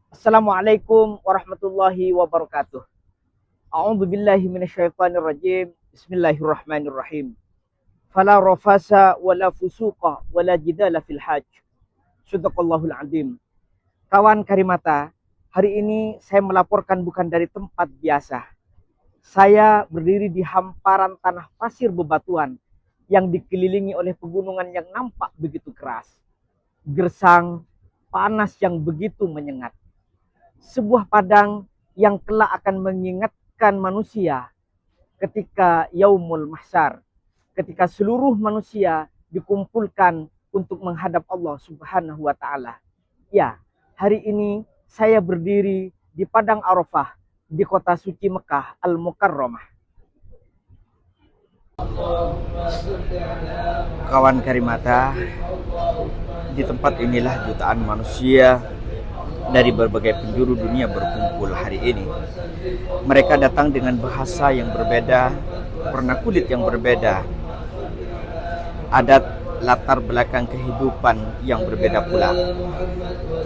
Assalamualaikum warahmatullahi wabarakatuh. A'udzu billahi minasyaitonir rajim. Bismillahirrahmanirrahim. Fala rafasa wala fusuqa wala jidala fil hajj. Shadaqallahul azim. Kawan Karimata, hari ini saya melaporkan bukan dari tempat biasa. Saya berdiri di hamparan tanah pasir bebatuan yang dikelilingi oleh pegunungan yang nampak begitu keras. Gersang, panas yang begitu menyengat. Sebuah padang yang kelak akan mengingatkan manusia ketika yaumul mahsyar, ketika seluruh manusia dikumpulkan untuk menghadap Allah Subhanahu wa taala. Ya, hari ini saya berdiri di padang Arafah di kota suci Mekah Al-Mukarramah. Kawan Karimata, di tempat inilah jutaan manusia dari berbagai penjuru dunia berkumpul hari ini. Mereka datang dengan bahasa yang berbeda, warna kulit yang berbeda, adat latar belakang kehidupan yang berbeda pula.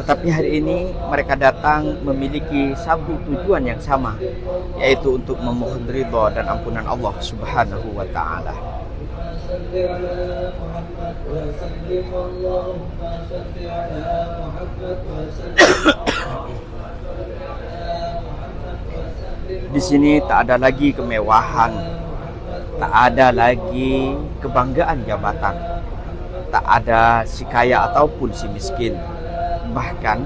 Tetapi hari ini mereka datang memiliki satu tujuan yang sama, yaitu untuk memohon ridha dan ampunan Allah Subhanahu wa taala. Di sini tak ada lagi kemewahan, tak ada lagi kebanggaan jabatan, tak ada si kaya ataupun si miskin. Bahkan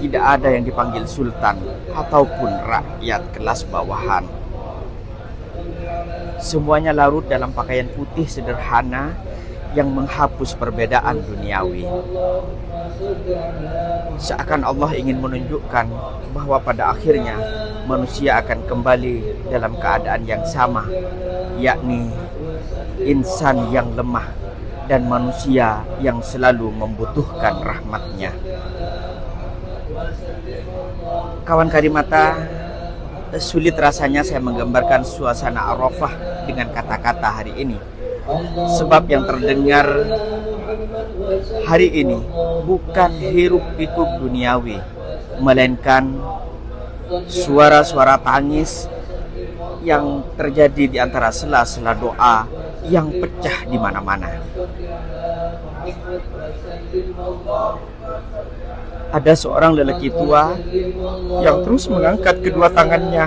tidak ada yang dipanggil sultan ataupun rakyat kelas bawahan. Semuanya larut dalam pakaian putih sederhana yang menghapus perbedaan duniawi. Seakan Allah ingin menunjukkan bahwa pada akhirnya manusia akan kembali dalam keadaan yang sama, yakni insan yang lemah dan manusia yang selalu membutuhkan rahmatnya. Kawan Karimata, sulit rasanya saya menggambarkan suasana Arafah dengan kata-kata hari ini. Sebab yang terdengar hari ini bukan hiruk pikuk duniawi, melainkan suara-suara tangis yang terjadi di antara sela-sela doa yang pecah di mana-mana. Ada seorang lelaki tua yang terus mengangkat kedua tangannya.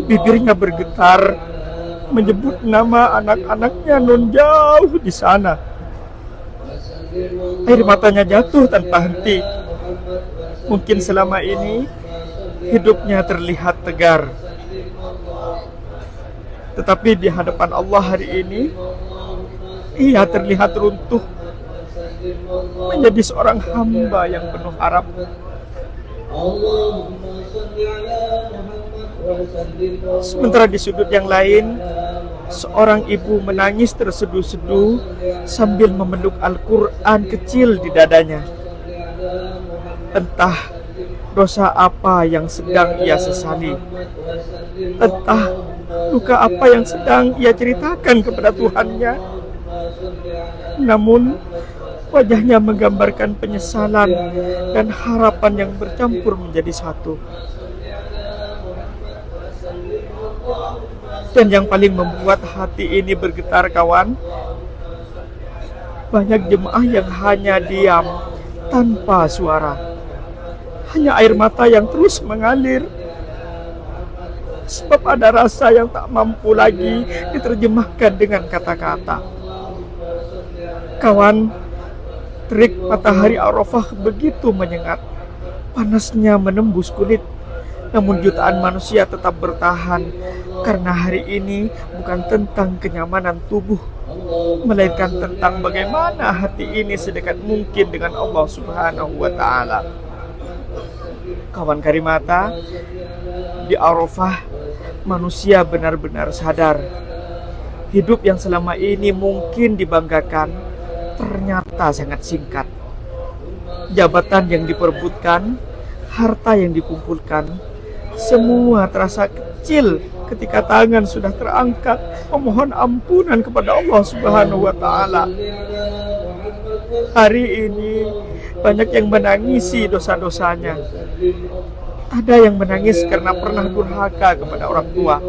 Bibirnya bergetar menyebut nama anak-anaknya non jauh di sana. Air matanya jatuh tanpa henti. Mungkin selama ini hidupnya terlihat tegar, tetapi di hadapan Allah hari ini ia terlihat runtuh, menjadi seorang hamba yang penuh harap. Sementara di sudut yang lain, seorang ibu menangis terseduh-seduh sambil memeluk Al-Quran kecil di dadanya. Entah dosa apa yang sedang ia sesali, entah luka apa yang sedang ia ceritakan kepada Tuhannya. Namun wajahnya menggambarkan penyesalan dan harapan yang bercampur menjadi satu. Dan yang paling membuat hati ini bergetar, kawan, banyak jemaah yang hanya diam tanpa suara. Hanya air mata yang terus mengalir. Sebab ada rasa yang tak mampu lagi diterjemahkan dengan kata-kata. Kawan, terik matahari Arafah begitu menyengat. Panasnya menembus kulit. Namun jutaan manusia tetap bertahan, karena hari ini bukan tentang kenyamanan tubuh, melainkan tentang bagaimana hati ini sedekat mungkin dengan Allah Subhanahu wa taala. Kawan Karimata, di Arafah manusia benar-benar sadar hidup yang selama ini mungkin dibanggakan ternyata sangat singkat. Jabatan yang diperebutkan, harta yang dikumpulkan, semua terasa kecil ketika tangan sudah terangkat memohon ampunan kepada Allah Subhanahu wa taala. Hari ini Banyak yang menangisi dosa-dosanya. Ada yang menangis karena pernah durhaka kepada orang tua.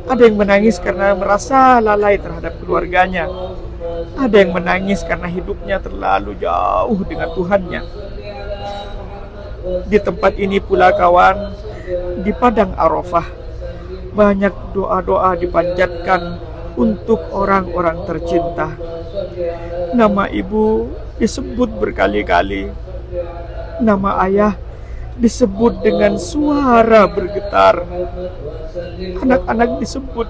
Ada yang menangis karena merasa lalai terhadap keluarganya. Ada yang menangis karena hidupnya terlalu jauh dengan Tuhannya. Di tempat ini pula kawan, di Padang Arafah, banyak doa-doa dipanjatkan untuk orang-orang tercinta. Nama ibu disebut berkali-kali. Nama ayah disebut dengan suara bergetar. Anak-anak disebut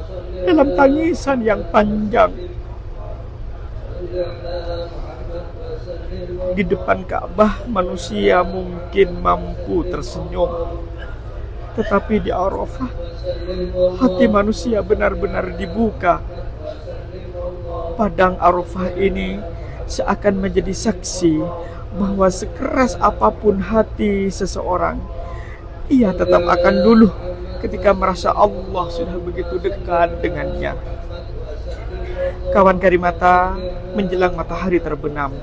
dalam tangisan yang panjang. Di depan Ka'bah manusia mungkin mampu tersenyum, tetapi di Arafah hati manusia benar-benar dibuka. Padang Arafah ini seakan menjadi saksi bahwa sekeras apapun hati seseorang, ia tetap akan luluh ketika merasa Allah sudah begitu dekat dengannya. Kawan Karimata, menjelang matahari terbenam,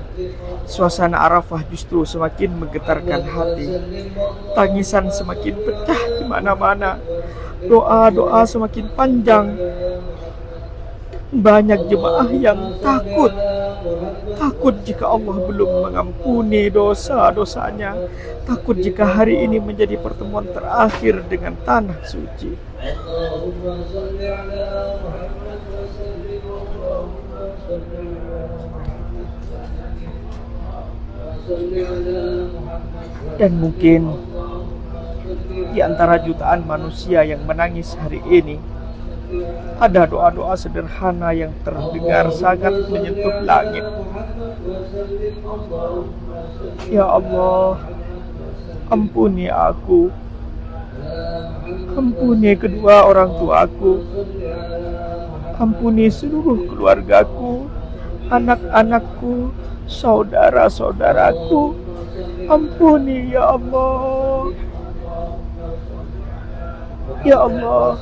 suasana Arafah justru semakin menggetarkan hati. Tangisan semakin pecah di mana-mana. Doa-doa semakin panjang. Banyak jemaah yang takut jika Allah belum mengampuni dosa-dosanya, takut jika hari ini menjadi pertemuan terakhir dengan tanah suci. Dan mungkin di antara jutaan manusia yang menangis hari ini, ada doa-doa sederhana yang terdengar sangat menyentuh langit. Ya Allah, ampuni aku, ampuni kedua orang tuaku, ampuni seluruh keluargaku, anak-anakku, saudara-saudaraku. Ampuni ya Allah. Ya Allah,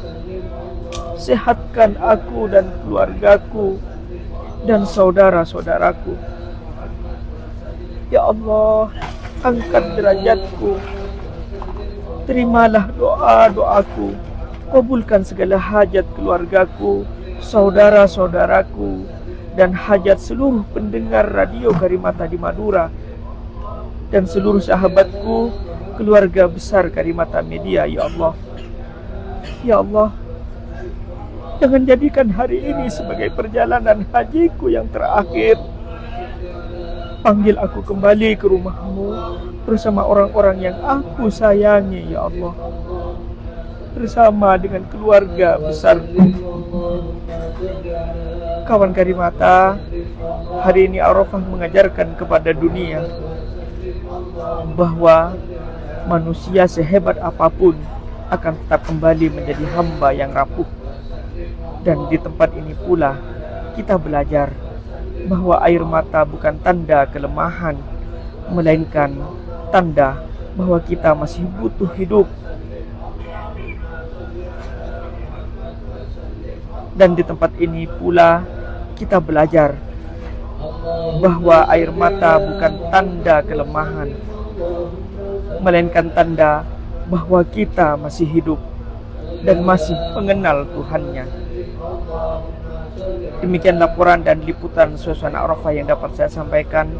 sehatkan aku dan keluargaku dan saudara-saudaraku. Ya Allah, angkat derajatku. Terimalah doa-doaku. Kabulkan segala hajat keluargaku, saudara-saudaraku, dan hajat seluruh pendengar radio Karimata di Madura dan seluruh sahabatku, keluarga besar Karimata Media. Ya Allah, ya Allah, jangan jadikan hari ini sebagai perjalanan hajiku yang terakhir. Panggil aku kembali ke rumahmu bersama orang-orang yang aku sayangi, ya Allah, bersama dengan keluarga besarku. Kawan Karimata, hari ini Arafah mengajarkan kepada dunia bahwa manusia sehebat apapun akan tetap kembali menjadi hamba yang rapuh. Dan di tempat ini pula kita belajar bahwa air mata bukan tanda kelemahan, melainkan tanda bahwa kita masih butuh hidup. Dan di tempat ini pula kita belajar bahwa air mata bukan tanda kelemahan, melainkan tanda bahwa kita masih hidup dan masih mengenal Tuhannya. Demikian laporan dan liputan suasana Arafah yang dapat saya sampaikan.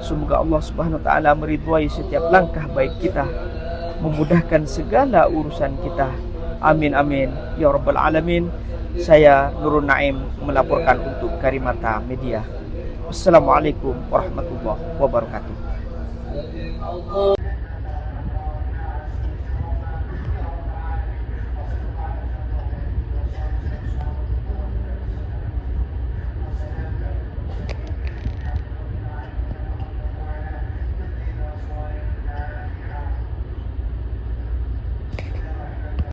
Semoga Allah Subhanahu wa taala meridhai setiap langkah baik kita, memudahkan segala urusan kita. Amin amin ya rabbal alamin. Saya Nurul Naim melaporkan untuk Karimata Media. Assalamualaikum warahmatullahi wabarakatuh.